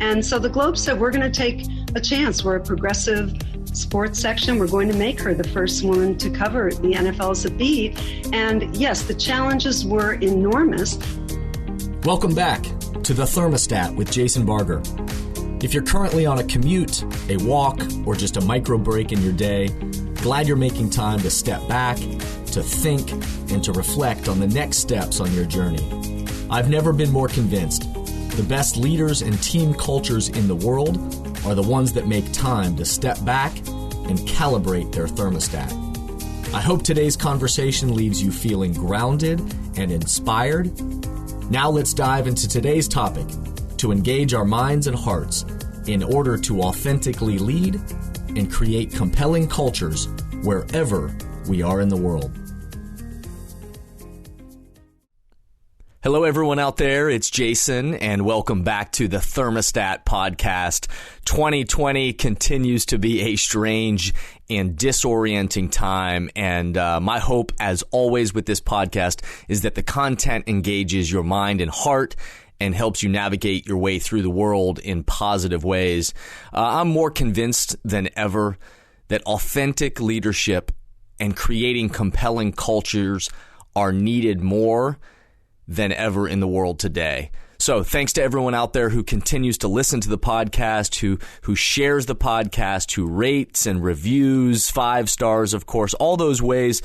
And so the Globe said, we're going to take a chance. We're a progressive sports section. We're going to make her the first woman to cover the NFL as a beat. And yes, the challenges were enormous. Welcome back to The Thermostat with Jason Barger. If you're currently on a commute, a walk, or just a micro break in your day, glad you're making time to step back, to think, and to reflect on the next steps on your journey. I've never been more convinced. The best leaders and team cultures in the world are the ones that make time to step back and calibrate their thermostat. I hope today's conversation leaves you feeling grounded and inspired. Now let's dive into today's topic to engage our minds and hearts in order to authentically lead and create compelling cultures wherever we are in the world. Hello, everyone out there. It's Jason, and welcome back to the Thermostat podcast. 2020 continues to be a strange and disorienting time, and my hope, as always with this podcast, is that the content engages your mind and heart and helps you navigate your way through the world in positive ways. I'm more convinced than ever that authentic leadership and creating compelling cultures are needed more than ever in the world today. So thanks to everyone out there who continues to listen to the podcast, who shares the podcast, who rates and reviews, 5 stars, of course, all those ways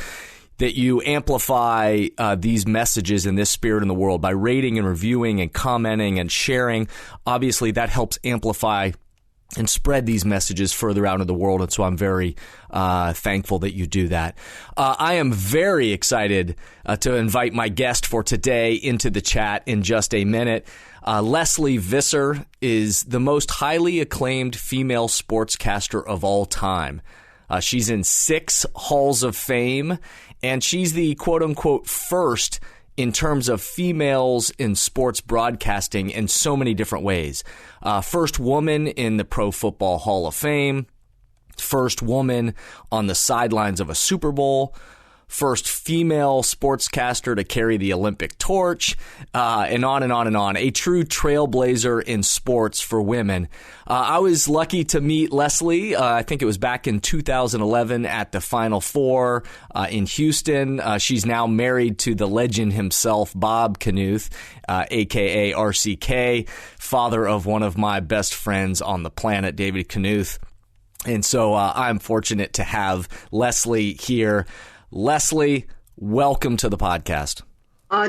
that you amplify these messages in this spirit in the world by rating and reviewing and commenting and sharing. Obviously, that helps amplify and spread these messages further out into the world. And so I'm very thankful that you do that. I am very excited to invite my guest for today into the chat in just a minute. Lesley Visser is the most highly acclaimed female sportscaster of all time. She's in 6 halls of fame, and she's the quote-unquote first in terms of females in sports broadcasting in so many different ways. First woman in the Pro Football Hall of Fame, first woman on the sidelines of a Super Bowl, first female sportscaster to carry the Olympic torch, and on and on and on. A true trailblazer in sports for women. I was lucky to meet Lesley. I think it was back in 2011 at the Final Four in Houston. She's now married to the legend himself, Bob Knuth, a.k.a. RCK, father of one of my best friends on the planet, David Knuth. And so I'm fortunate to have Lesley here. Lesley, welcome to the podcast.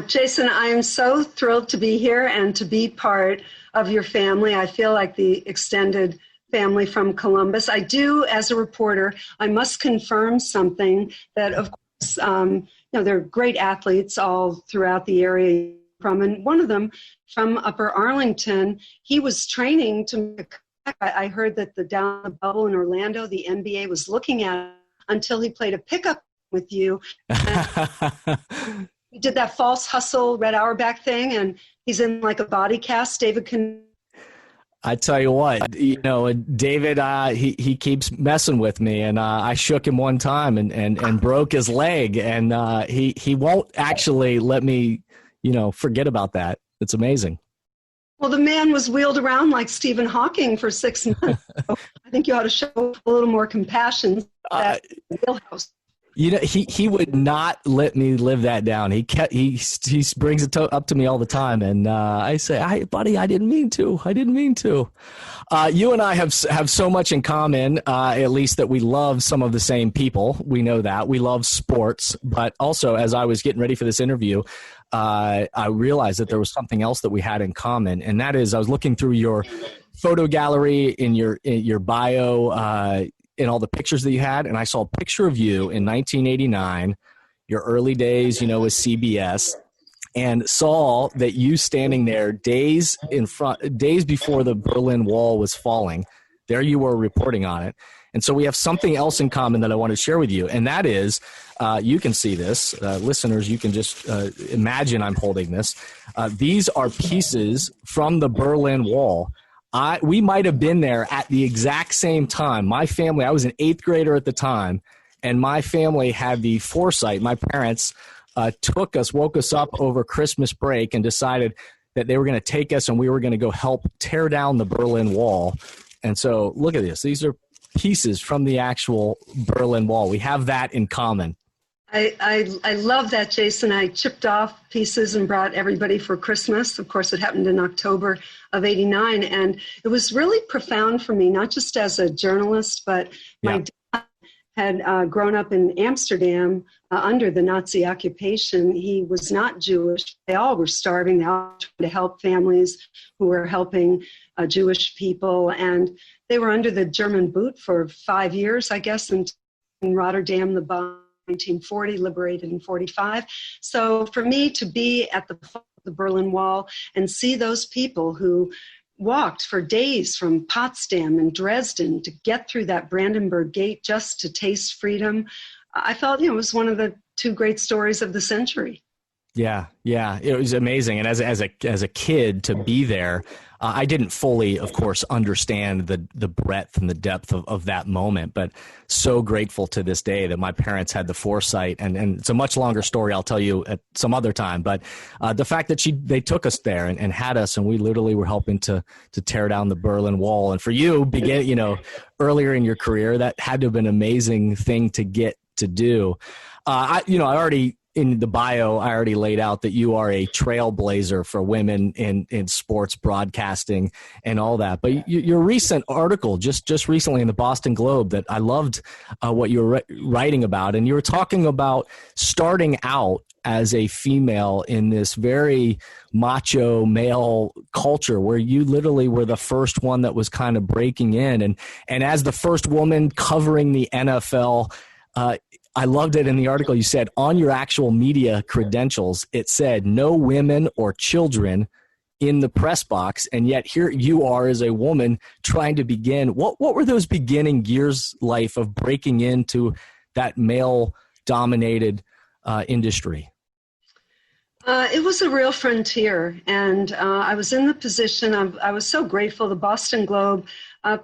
Jason, I am so thrilled to be here and to be part of your family. I feel like the extended family from Columbus. I do, as a reporter, I must confirm something that, of course, there are great athletes all throughout the area from, and one of them from Upper Arlington, he was training to make a comeback. I heard that down the bubble in Orlando, the NBA was looking at him until he played a pickup with you. He did that false hustle Red Auerbach thing, and he's in like a body cast. David can. I tell you what, David, he keeps messing with me, and I shook him one time and broke his leg, and he won't actually let me, forget about that. It's amazing. Well, the man was wheeled around like Stephen Hawking for 6 months. So I think you ought to show a little more compassion. That wheelhouse. He would not let me live that down. He brings it up to me all the time, and I say, "Hey, buddy, I didn't mean to. You and I have so much in common, at least that we love some of the same people. We know that we love sports, but also as I was getting ready for this interview, I realized that there was something else that we had in common, and that is I was looking through your photo gallery in your bio. In all the pictures that you had, and I saw a picture of you in 1989, your early days, with CBS, and saw that you standing there days before the Berlin Wall was falling. There you were reporting on it. And so we have something else in common that I want to share with you, and that is, you can see this. Listeners, you can just imagine I'm holding this. These are pieces from the Berlin Wall. We might have been there at the exact same time. My family, I was an 8th grader at the time, and my family had the foresight. My parents woke us up over Christmas break and decided that they were going to take us and we were going to go help tear down the Berlin Wall. And so look at this. These are pieces from the actual Berlin Wall. We have that in common. I love that, Jason. I chipped off pieces and brought everybody for Christmas. Of course, it happened in October of '89. And it was really profound for me, not just as a journalist, but my dad had grown up in Amsterdam under the Nazi occupation. He was not Jewish. They all were starving. They all were trying to help families who were helping Jewish people. And they were under the German boot for 5 years, I guess, in Rotterdam, the bomb. 1940, liberated in 45. So for me to be at the foot of the Berlin Wall and see those people who walked for days from Potsdam and Dresden to get through that Brandenburg Gate just to taste freedom, I felt, it was one of the two great stories of the century. Yeah, it was amazing. And as a kid to be there, I didn't fully, of course, understand the breadth and the depth of that moment, but so grateful to this day that my parents had the foresight. And it's a much longer story I'll tell you at some other time. But the fact that they took us there and had us, and we literally were helping to tear down the Berlin Wall. And for you, earlier in your career, that had to have been an amazing thing to get to do. I already. In the bio, I already laid out that you are a trailblazer for women in sports broadcasting and all that. But your recent article, just recently in the Boston Globe, that I loved what you were writing about, and you were talking about starting out as a female in this very macho male culture where you literally were the first one that was kind of breaking in. And as the first woman covering the NFL, I loved it in the article. You said on your actual media credentials, it said no women or children in the press box. And yet here you are as a woman trying to begin. What were those beginning years life of breaking into that male dominated industry? It was a real frontier. And I was in the position I was so grateful. The Boston Globe,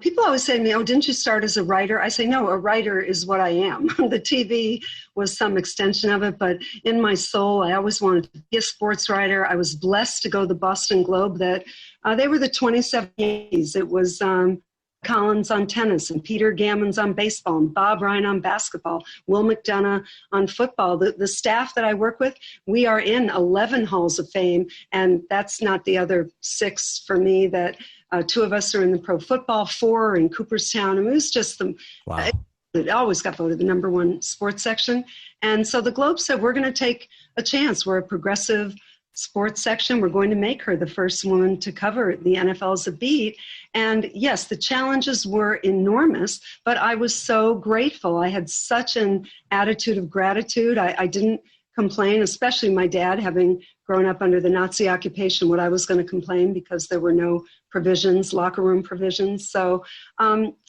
people always say to me, oh, didn't you start as a writer? I say, no, a writer is what I am. The TV was some extension of it, but in my soul, I always wanted to be a sports writer. I was blessed to go to the Boston Globe that they were the 2780s. It was Collins on tennis and Peter Gammons on baseball and Bob Ryan on basketball, Will McDonough on football. The staff that I work with, we are in 11 halls of fame, and that's not the other 6 for me that two of us are in the pro football, 4 are in Cooperstown. And it was just it always got voted the number 1 sports section. And so the Globe said, we're going to take a chance. We're a progressive sports section. We're going to make her the first woman to cover the NFL as a beat. And yes, the challenges were enormous, but I was so grateful. I had such an attitude of gratitude. I didn't complain, especially my dad, having grown up under the Nazi occupation, what I was going to complain because there were no provisions, locker room provisions. So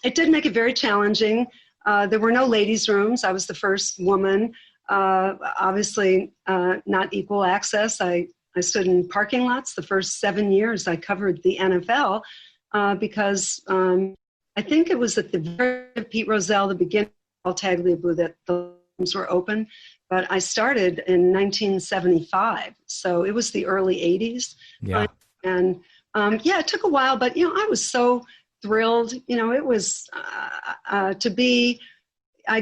it did make it very challenging. There were no ladies' rooms. I was the first woman. Obviously, not equal access. I stood in parking lots the first 7 years I covered the NFL because I think it was at the very Pete Rozelle, the beginning of Tagliabue, that the rooms were open. But I started in 1975, so it was the early 80s. Yeah. It took a while, but, I was so thrilled. It was to be... I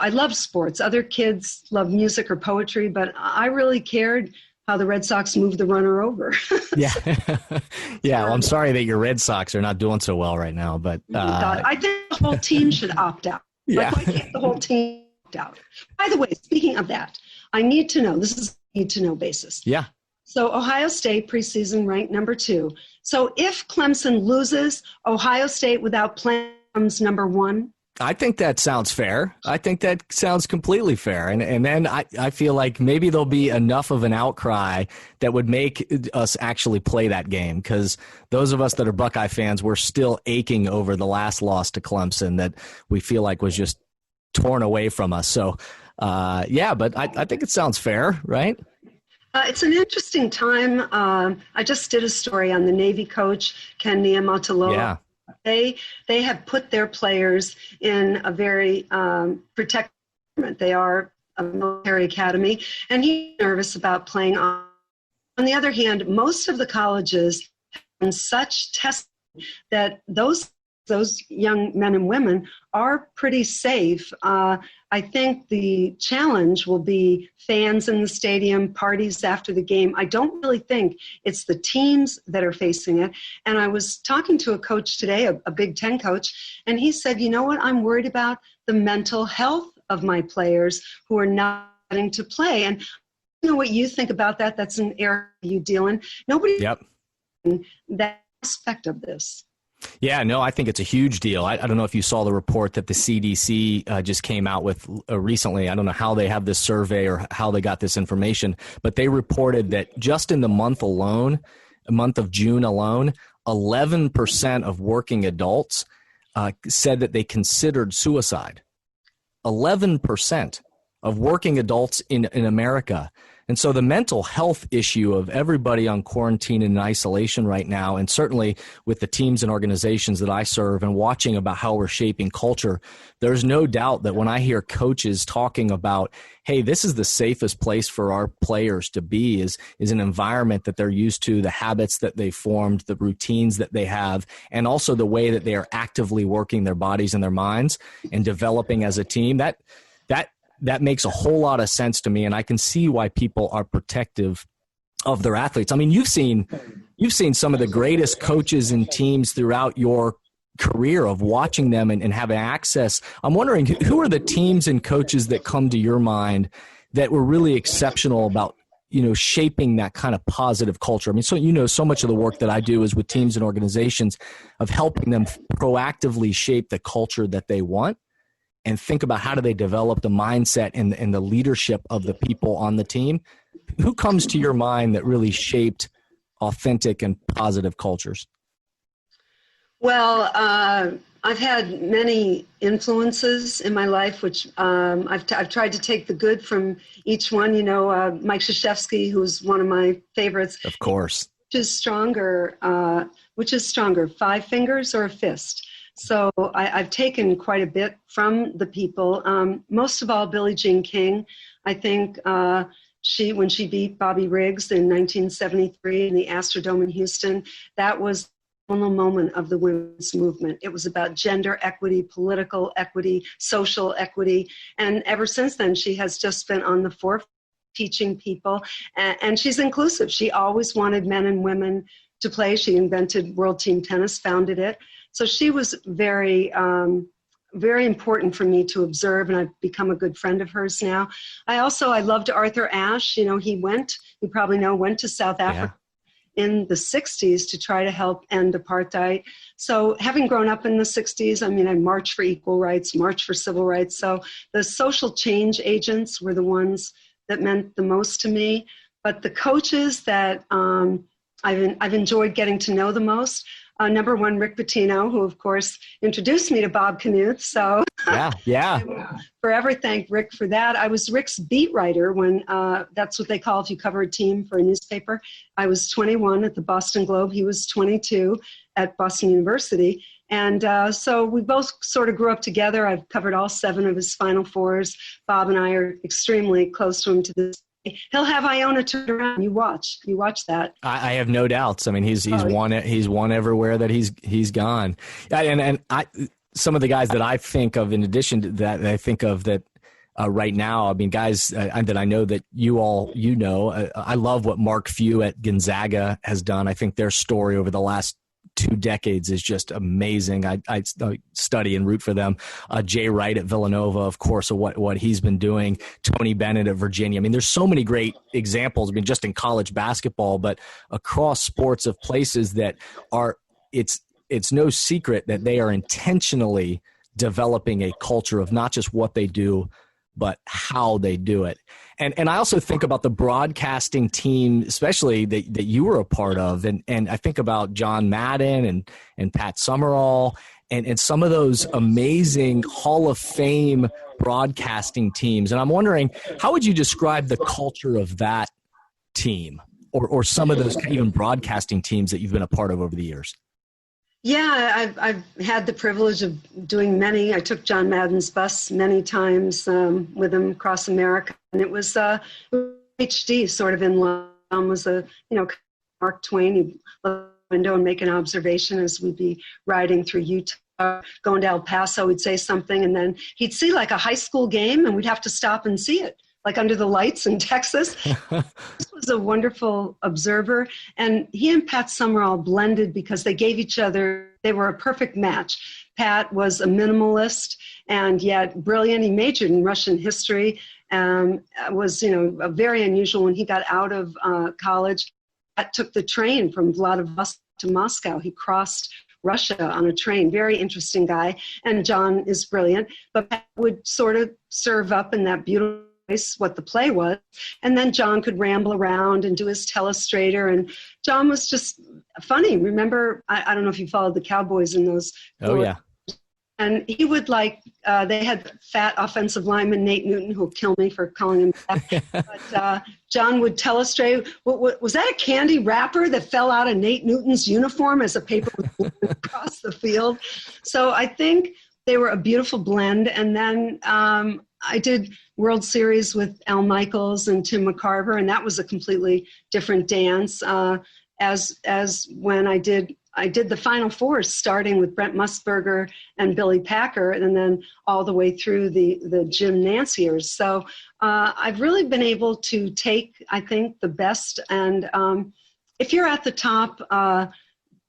love sports. Other kids love music or poetry, but I really cared how the Red Sox moved the runner over. Yeah. Well, I'm sorry that your Red Sox are not doing so well right now, but I think the whole team should opt out. Yeah. Why can't the whole team opt out? By the way, speaking of that, I need to know, this is a need to know basis. Yeah. So Ohio State preseason ranked number 2. So if Clemson loses, Ohio State without playing comes number 1. I think that sounds fair. I think that sounds completely fair. And then I feel like maybe there'll be enough of an outcry that would make us actually play that game, because those of us that are Buckeye fans, we're still aching over the last loss to Clemson that we feel like was just torn away from us. So, but I think it sounds fair, right? It's an interesting time. I just did a story on the Navy coach, Ken Niumatalolo. Yeah. They have put their players in a very protected environment. They are a military academy, and he's nervous about playing on On the other hand, most of the colleges have such testing that those young men and women are pretty safe. I think the challenge will be fans in the stadium, parties after the game. I don't really think it's the teams that are facing it. And I was talking to a coach today, a Big Ten coach, and he said, you know what, I'm worried about the mental health of my players who are not getting to play. And I don't know what you think about that. That's an area you deal in. Nobody that aspect of this. Yeah, no, I think it's a huge deal. I don't know if you saw the report that the CDC just came out with recently. I don't know how they have this survey or how they got this information, but they reported that just in the month alone, the month of June alone, 11% of working adults said that they considered suicide. 11% of working adults in America. And so the mental health issue of everybody on quarantine and isolation right now, and certainly with the teams and organizations that I serve and watching about how we're shaping culture, there's no doubt that when I hear coaches talking about, hey, this is the safest place for our players to be, is an environment that they're used to, the habits that they formed, the routines that they have, and also the way that they are actively working their bodies and their minds and developing as a team, that makes a whole lot of sense to me, and I can see why people are protective of their athletes. I mean, you've seen some of the greatest coaches and teams throughout your career of watching them and having access. I'm wondering, who are the teams and coaches that come to your mind that were really exceptional about, shaping that kind of positive culture? I mean, so much of the work that I do is with teams and organizations of helping them proactively shape the culture that they want, and think about how do they develop the mindset and the leadership of the people on the team. Who comes to your mind that really shaped authentic and positive cultures? Well, I've had many influences in my life, which I've tried to take the good from each one. Mike Krzyzewski, who's one of my favorites. Of course. Which is stronger, 5 fingers or a fist? So I've taken quite a bit from the people. Most of all, Billie Jean King. I think when she beat Bobby Riggs in 1973 in the Astrodome in Houston, that was the moment of the women's movement. It was about gender equity, political equity, social equity. And ever since then, she has just been on the forefront teaching people. And she's inclusive. She always wanted men and women to play. She invented World Team Tennis, founded it. So she was very, very important for me to observe, and I've become a good friend of hers now. I loved Arthur Ashe. You probably know, went to South Africa in the 60s to try to help end apartheid. So having grown up in the 60s, I marched for equal rights, marched for civil rights. So the social change agents were the ones that meant the most to me. But the coaches that I've enjoyed getting to know the most, number one, Rick Pitino, who, of course, introduced me to Bob Knuth. So yeah. Forever thank Rick for that. I was Rick's beat writer when that's what they call if you cover a team for a newspaper. I was 21 at the Boston Globe. He was 22 at Boston University. And so we both sort of grew up together. I've covered all 7 of his Final Fours. Bob and I are extremely close to him to this. He'll have Iona turned around. You watch that. I have no doubts. I mean, he's won everywhere that he's gone. And some of the guys that I think of, in addition to that, I think of that right now. I mean, guys that I know that you know. I love what Mark Few at Gonzaga has done. I think their story over the last 2 decades is just amazing. I study and root for them. Jay Wright at Villanova, of course, of what he's been doing. Tony Bennett at Virginia. I mean, there's so many great examples. I mean, just in college basketball, but across sports of places that are. It's no secret that they are intentionally developing a culture of not just what they do, but how they do it. And I also think about the broadcasting team, especially that you were a part of. And I think about John Madden and Pat Summerall and some of those amazing Hall of Fame broadcasting teams. And I'm wondering, how would you describe the culture of that team or some of those even broadcasting teams that you've been a part of over the years? Yeah, I've had the privilege of doing many. I took John Madden's bus many times with him across America, and it was HD sort of in line John was Mark Twain. He'd look out the window and make an observation as we'd be riding through Utah, going to El Paso. He'd say something, and then he'd see like a high school game, and we'd have to stop and see it, like under the lights in Texas. This was a wonderful observer, and he and Pat Summerall blended because they were a perfect match. Pat was a minimalist and yet brilliant. He majored in Russian history, was very unusual when he got out of college. Pat took the train from Vladivostok to Moscow. He crossed Russia on a train. Very interesting guy. And John is brilliant, but Pat would sort of serve up in that beautiful voice what the play was. And then John could ramble around and do his telestrator. And John was just funny. Remember, I don't know if you followed the Cowboys in those. Oh, yeah. And he would they had fat offensive lineman Nate Newton, who'll kill me for calling him fat. But John would telestrate. Was that a candy wrapper that fell out of Nate Newton's uniform as a paper was blown across the field? So I think they were a beautiful blend. And then I did World Series with Al Michaels and Tim McCarver, and that was a completely different dance. As when I did the Final Four, starting with Brent Musburger and Billy Packer, and then all the way through the Jim Nance years. So I've really been able to take, I think, the best. And if you're at the top,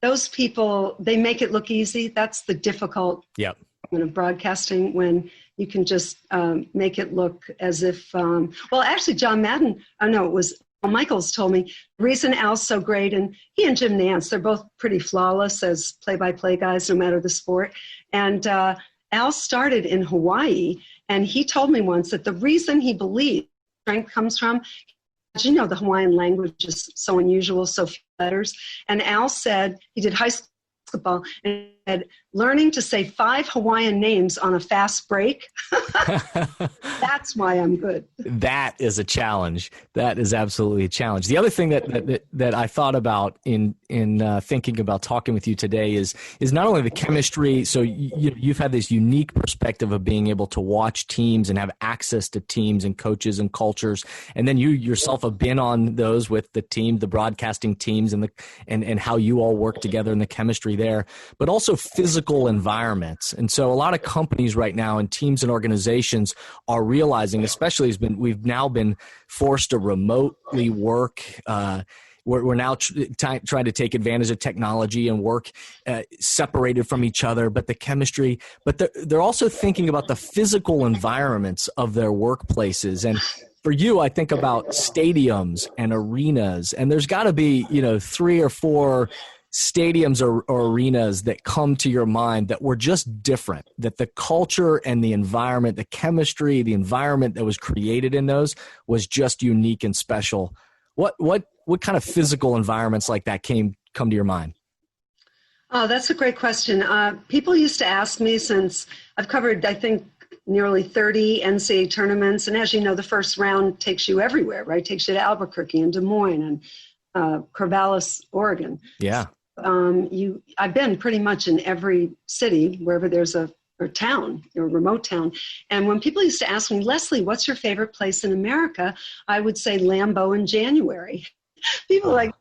those people, they make it look easy. That's the difficult kind of broadcasting, when you can just make it look as if, actually John Madden, it was Al Michaels told me the reason Al's so great, and he and Jim Nance, they're both pretty flawless as play-by-play guys, no matter the sport. And Al started in Hawaii, and he told me once that the reason he believed strength comes from, the Hawaiian language is so unusual, so few letters. And Al said he did high school basketball and said, learning to say 5 Hawaiian names on a fast break, that's why I'm good. That is a challenge. That is absolutely a challenge. The other thing that I thought about in thinking about talking with you today is not only the chemistry. So you've had this unique perspective of being able to watch teams and have access to teams and coaches and cultures, and then you yourself have been on those with the team, the broadcasting teams, and how you all work together and the chemistry there, but also physical environments. And so a lot of companies right now and teams and organizations are realizing, especially as we've now been forced to remotely work. We're now trying to take advantage of technology and work separated from each other, but the chemistry, but they're also thinking about the physical environments of their workplaces. And for you, I think about stadiums and arenas, and there's got to be, 3 or 4 stadiums or arenas that come to your mind that were just different, that the culture and the environment, the chemistry, the environment that was created in those was just unique and special. What kind of physical environments like that come to your mind? Oh, that's a great question. People used to ask me, since I've covered, I think, nearly 30 NCAA tournaments, and as you know, the first round takes you everywhere, right? Takes you to Albuquerque and Des Moines and Corvallis, Oregon. Yeah. I've been pretty much in every city wherever there's a town or remote town. And when people used to ask me, Lesley, what's your favorite place in America? I would say Lambeau in January. People like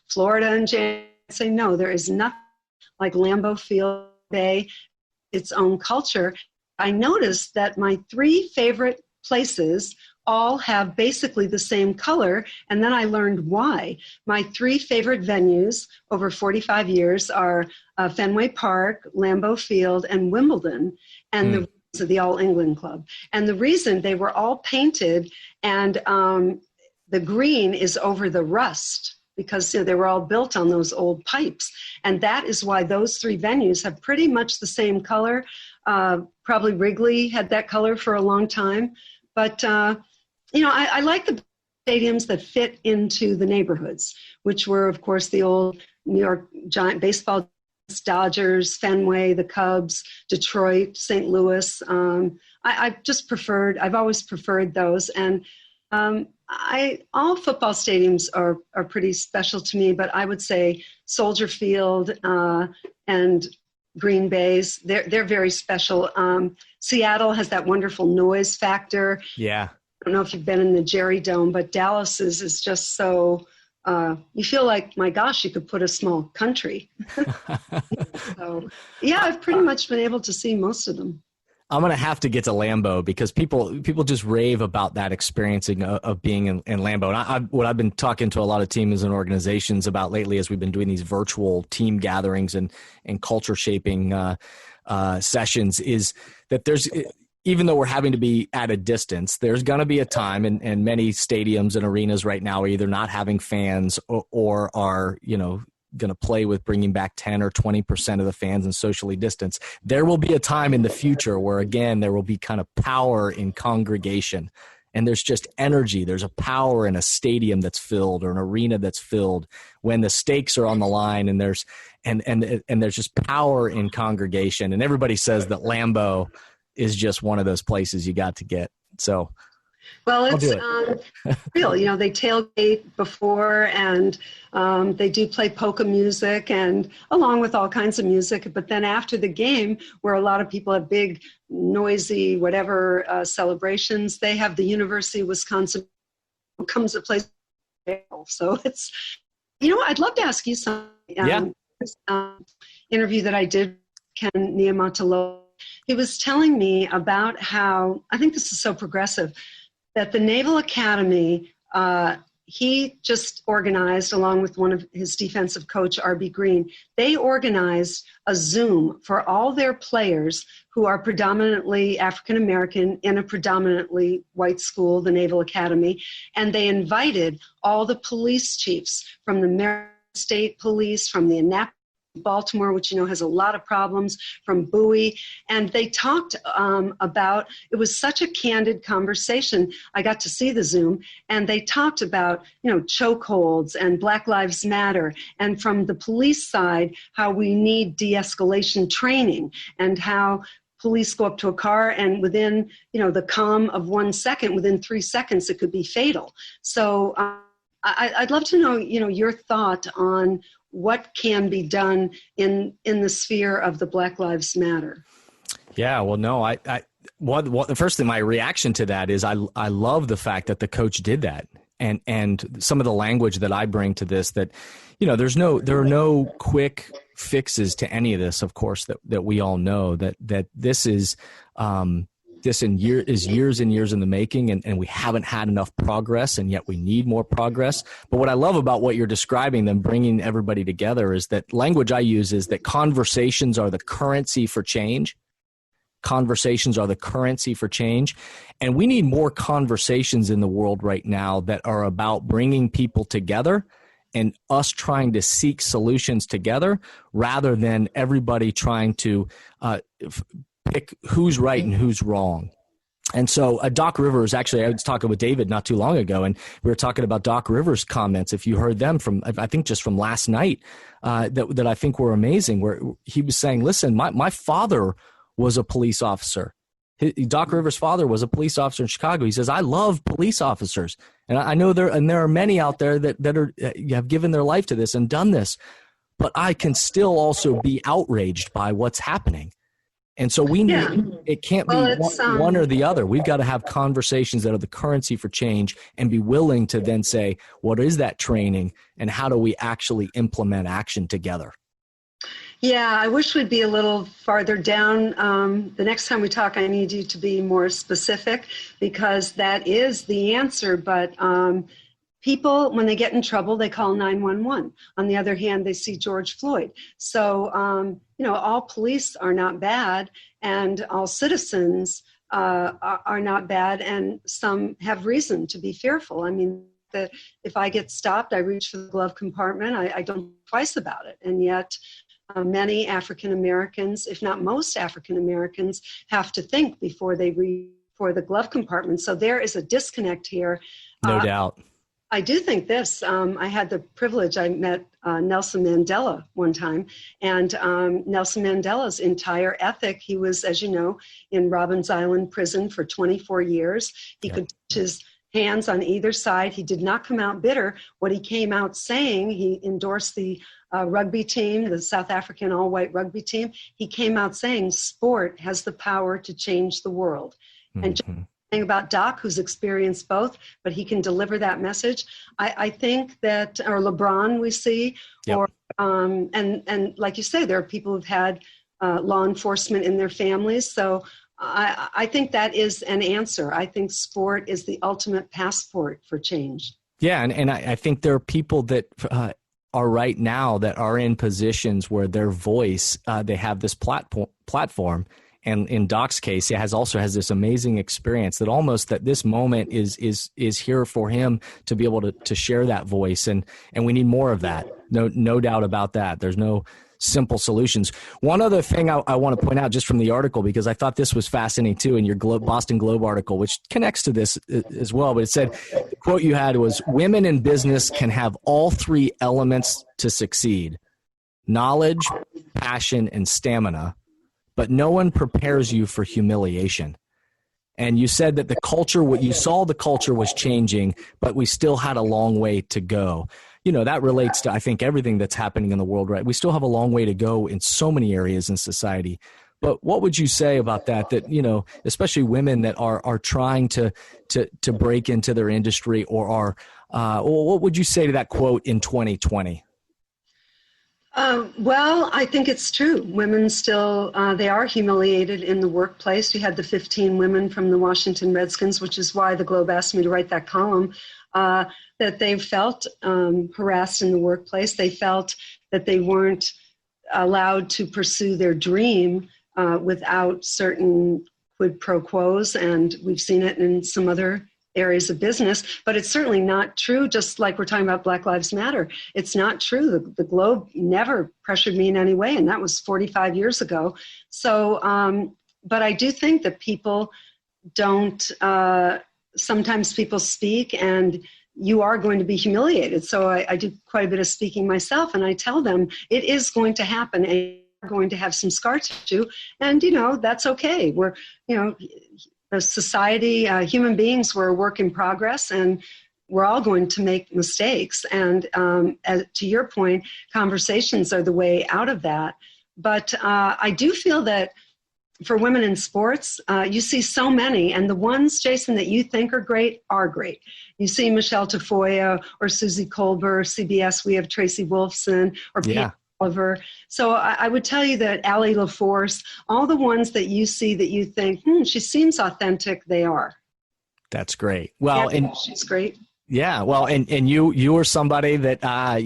Florida in January. I say, no, there is nothing like Lambeau Field Bay, its own culture. I noticed that my 3 favorite places all have basically the same color, and then I learned why. My 3 favorite venues over 45 years are Fenway Park, Lambeau Field, and Wimbledon, and the All England Club. And the reason, they were all painted, and the green is over the rust, because they were all built on those old pipes. And that is why those 3 venues have pretty much the same color. Probably Wrigley had that color for a long time, but I like the stadiums that fit into the neighborhoods, which were, of course, the old New York Giant baseball, Dodgers, Fenway, the Cubs, Detroit, St. Louis. I've always preferred those. And all football stadiums are pretty special to me, but I would say Soldier Field and Green Bay's, they're very special. Seattle has that wonderful noise factor. Yeah. don't know if you've been in the Jerry Dome, but Dallas is just so, you feel like, my gosh, you could put a small country. So, yeah, I've pretty much been able to see most of them. I'm going to have to get to Lambeau because people just rave about that experiencing of being in Lambeau. And what I've been talking to a lot of teams and organizations about lately as we've been doing these virtual team gatherings and culture shaping sessions is that even though we're having to be at a distance, there's going to be a time, and many stadiums and arenas right now are either not having fans or are, going to play with bringing back 10 or 20% of the fans and socially distance. There will be a time in the future where, again, there will be kind of power in congregation, and there's just energy. There's a power in a stadium that's filled or an arena that's filled when the stakes are on the line, and there's just power in congregation. And everybody says that Lambeau is just one of those places you got to get. So, well, it's real. They tailgate before, and they do play polka music, and along with all kinds of music. But then after the game, where a lot of people have big, noisy, whatever celebrations, they have the University of Wisconsin comes to play. So it's, I'd love to ask you something. This interview that I did, Ken Niamatalo, he was telling me about how, I think this is so progressive, that the Naval Academy, he just organized, along with one of his defensive coach, R.B. Green, they organized a Zoom for all their players who are predominantly African-American in a predominantly white school, the Naval Academy, and they invited all the police chiefs from the Maryland State Police, from the Annapolis, Baltimore, which has a lot of problems, from Bowie, and they talked about, it was such a candid conversation. I got to see the Zoom, and they talked about chokeholds and Black Lives Matter, and from the police side, how we need de-escalation training, and how police go up to a car and within the calm of 1 second, within 3 seconds, it could be fatal. So I'd love to know your thought on what can be done in the sphere of the Black Lives Matter. Yeah, well, no, the first thing, my reaction to that is I love the fact that the coach did that, and some of the language that I bring to this, that there are no quick fixes to any of this. Of course, that we all know that this is years and years in the making, and we haven't had enough progress, and yet we need more progress. But what I love about what you're describing, them bringing everybody together, is that language I use is that conversations are the currency for change. Conversations are the currency for change. And we need more conversations in the world right now that are about bringing people together and us trying to seek solutions together, rather than everybody trying to pick who's right and who's wrong. And so Doc Rivers, actually, I was talking with David not too long ago, and we were talking about Doc Rivers' comments, if you heard them from, I think just from last night, that I think were amazing, where he was saying, listen, my father was a police officer. Doc Rivers' father was a police officer in Chicago. He says, I love police officers. And I know there are many out there that have given their life to this and done this, but I can still also be outraged by what's happening. And so we need, it can't be one or the other. We've got to have conversations that are the currency for change, and be willing to then say, what is that training, and how do we actually implement action together? Yeah, I wish we'd be a little farther down. The next time we talk, I need you to be more specific, because that is the answer. But people, when they get in trouble, they call 911. On the other hand, they see George Floyd. So, all police are not bad, and all citizens are not bad, and some have reason to be fearful. I mean, that if I get stopped, I reach for the glove compartment. I don't think twice about it. And yet many African Americans, if not most African Americans, have to think before they reach for the glove compartment. So there is a disconnect here. No doubt. I do think this. I had the privilege, I met Nelson Mandela one time, and Nelson Mandela's entire ethic, he was, as you know, in Robbins Island prison for 24 years. He could touch his hands on either side. He did not come out bitter. What he came out saying, he endorsed the rugby team, the South African all-white rugby team. He came out saying sport has the power to change the world. Mm-hmm. And saying about Doc, who's experienced both, but he can deliver that message. I think that, or LeBron we see, Yep. or and like you say, there are people who've had law enforcement in their families. So I think that is an answer. I think sport is the ultimate passport for change. Yeah, and I think there are people that are right now that are in positions where their voice, they have this platform. And in Doc's case, he also has this amazing experience that almost that this moment is here for him to be able to share that voice. And we need more of that. No doubt about that. There's no simple solutions. One other thing I want to point out just from the article, because I thought this was fascinating too, in your Boston Globe article, which connects to this as well. But it said, the quote you had was, women in business can have all three elements to succeed: knowledge, passion, and stamina. But no one prepares you for humiliation. And you said that the culture was changing, but we still had a long way to go. That relates to, I think, everything that's happening in the world, right? We still have a long way to go in so many areas in society. But what would you say about that, especially women that are trying to break into their industry or what would you say to that quote in 2020? Well, I think it's true. Women still, they are humiliated in the workplace. You had the 15 women from the Washington Redskins, which is why the Globe asked me to write that column, that they felt harassed in the workplace. They felt that they weren't allowed to pursue their dream without certain quid pro quos, and we've seen it in some other areas of business, but it's certainly not true. Just like we're talking about Black Lives Matter, it's not true. The Globe never pressured me in any way, and that was 45 years ago. So, but I do think that people don't, sometimes people speak and you are going to be humiliated. So I do quite a bit of speaking myself, and I tell them it is going to happen, and you're going to have some scar tissue, and that's okay. We're, the society, human beings, we're a work in progress, and we're all going to make mistakes. And to your point, conversations are the way out of that. But I do feel that for women in sports, you see so many, and the ones, Jason, that you think are great are great. You see Michelle Tafoya or Susie Colbert, CBS, we have Tracy Wolfson or Pam Oliver. So I would tell you that Allie LaForce, all the ones that you see that you think, she seems authentic, they are. That's great. Well, and she's great. Yeah. Well, and you were somebody that, I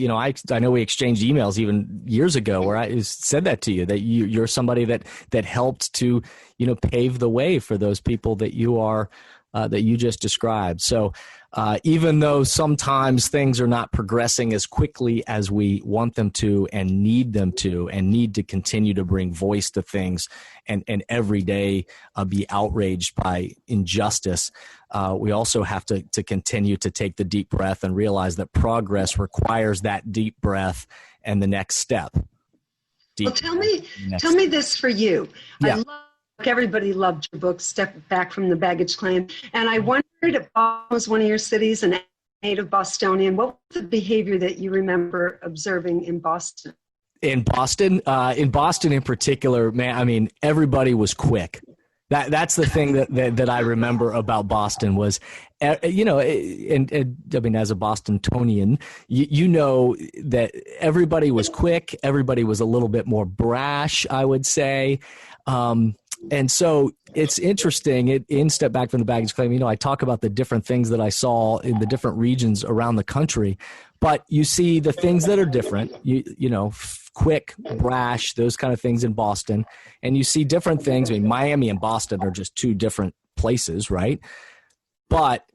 know we exchanged emails even years ago where I said that to you, that you're somebody that helped to, pave the way for those people that you are, that you just described. So even though sometimes things are not progressing as quickly as we want them to and need them to, and need to continue to bring voice to things and every day be outraged by injustice, we also have to continue to take the deep breath and realize that progress requires that deep breath and the next step. Well, tell me this for you. Yeah. Everybody loved your book, Step Back from the Baggage Claim. And I wondered if Boston was one of your cities and a native Bostonian, what was the behavior that you remember observing in Boston? In Boston in particular, man, I mean, everybody was quick. That's the thing that I remember about Boston was, and I mean, as a Bostonian, you know that everybody was quick. Everybody was a little bit more brash, I would say. And so it's interesting in Step Back from the Baggage Claim, I talk about the different things that I saw in the different regions around the country, but you see the things that are different, quick, brash, those kind of things in Boston. And you see different things. I mean, Miami and Boston are just two different places, right? But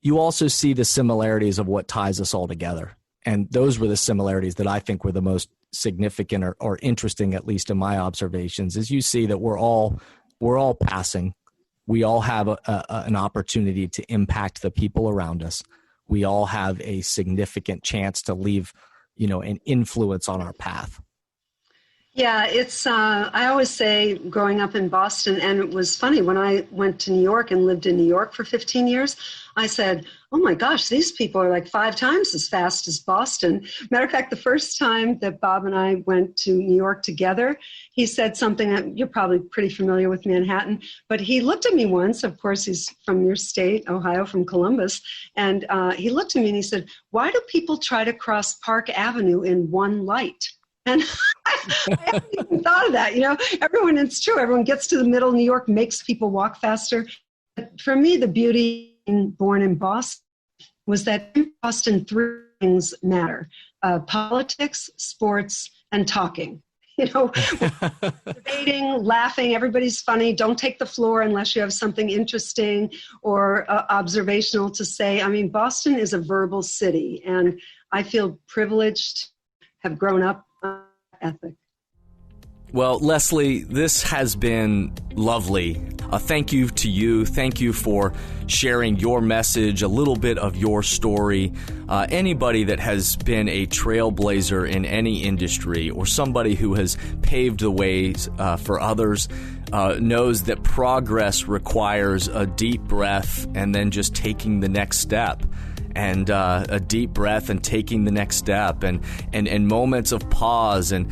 you also see the similarities of what ties us all together. And those were the similarities that I think were the most significant or interesting, at least in my observations, is you see that we're all passing. We all have an opportunity to impact the people around us. We all have a significant chance to leave, an influence on our path. Yeah, I always say growing up in Boston, and it was funny when I went to New York and lived in New York for 15 years, I said, oh my gosh, these people are like 5 times as fast as Boston. Matter of fact, the first time that Bob and I went to New York together, he said something that you're probably pretty familiar with Manhattan, but he looked at me once, of course, he's from your state, Ohio, from Columbus, and he looked at me and he said, why do people try to cross Park Avenue in one light? And I haven't even thought of that. It's true. Everyone gets to the middle. New York makes people walk faster. But for me, the beauty in born in Boston was that in Boston, 3 things matter: politics, sports, and talking. Debating, laughing, everybody's funny. Don't take the floor unless you have something interesting or observational to say. I mean, Boston is a verbal city, and I feel privileged to have grown up ethic. Well, Lesley, this has been lovely. Thank you to you. Thank you for sharing your message, a little bit of your story. Anybody that has been a trailblazer in any industry or somebody who has paved the ways for others knows that progress requires a deep breath and then just taking the next step. And a deep breath and taking the next step and moments of pause and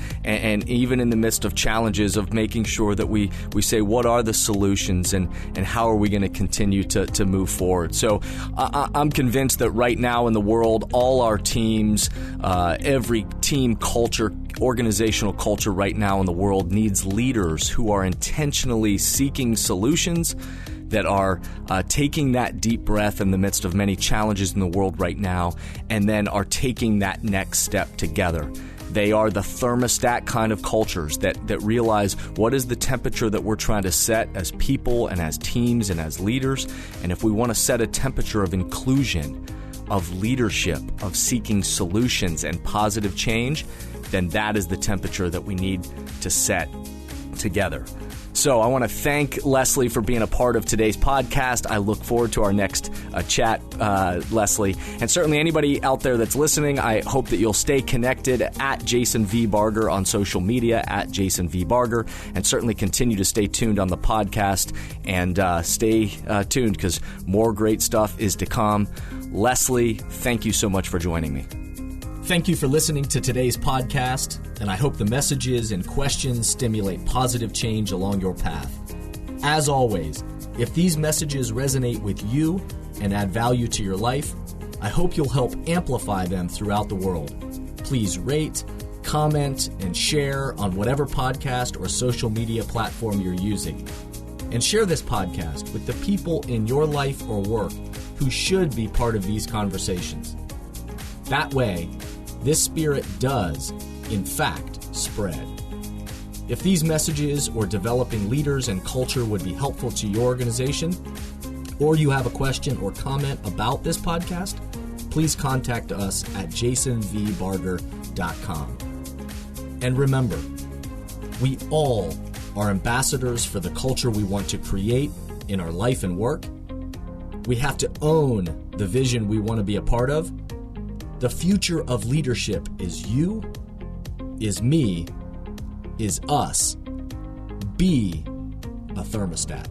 even in the midst of challenges of making sure that we say what are the solutions and how are we going to continue to move forward. So I'm convinced that right now in the world, all our teams, every team culture, organizational culture right now in the world needs leaders who are intentionally seeking solutions, that are taking that deep breath in the midst of many challenges in the world right now, and then are taking that next step together. They are the thermostat kind of cultures that realize what is the temperature that we're trying to set as people and as teams and as leaders. And if we want to set a temperature of inclusion, of leadership, of seeking solutions and positive change, then that is the temperature that we need to set together. So I want to thank Lesley for being a part of today's podcast. I look forward to our next chat, Lesley. And certainly anybody out there that's listening, I hope that you'll stay connected at Jason V. Barger on social media, at Jason V. Barger, and certainly continue to stay tuned on the podcast and stay tuned because more great stuff is to come. Lesley, thank you so much for joining me. Thank you for listening to today's podcast, and I hope the messages and questions stimulate positive change along your path. As always, if these messages resonate with you and add value to your life, I hope you'll help amplify them throughout the world. Please rate, comment, and share on whatever podcast or social media platform you're using. And share this podcast with the people in your life or work who should be part of these conversations. That way, this spirit does, in fact, spread. If these messages or developing leaders and culture would be helpful to your organization, or you have a question or comment about this podcast, please contact us at jasonvbarger.com. And remember, we all are ambassadors for the culture we want to create in our life and work. We have to own the vision we want to be a part of. The future of leadership is you, is me, is us. Be a thermostat.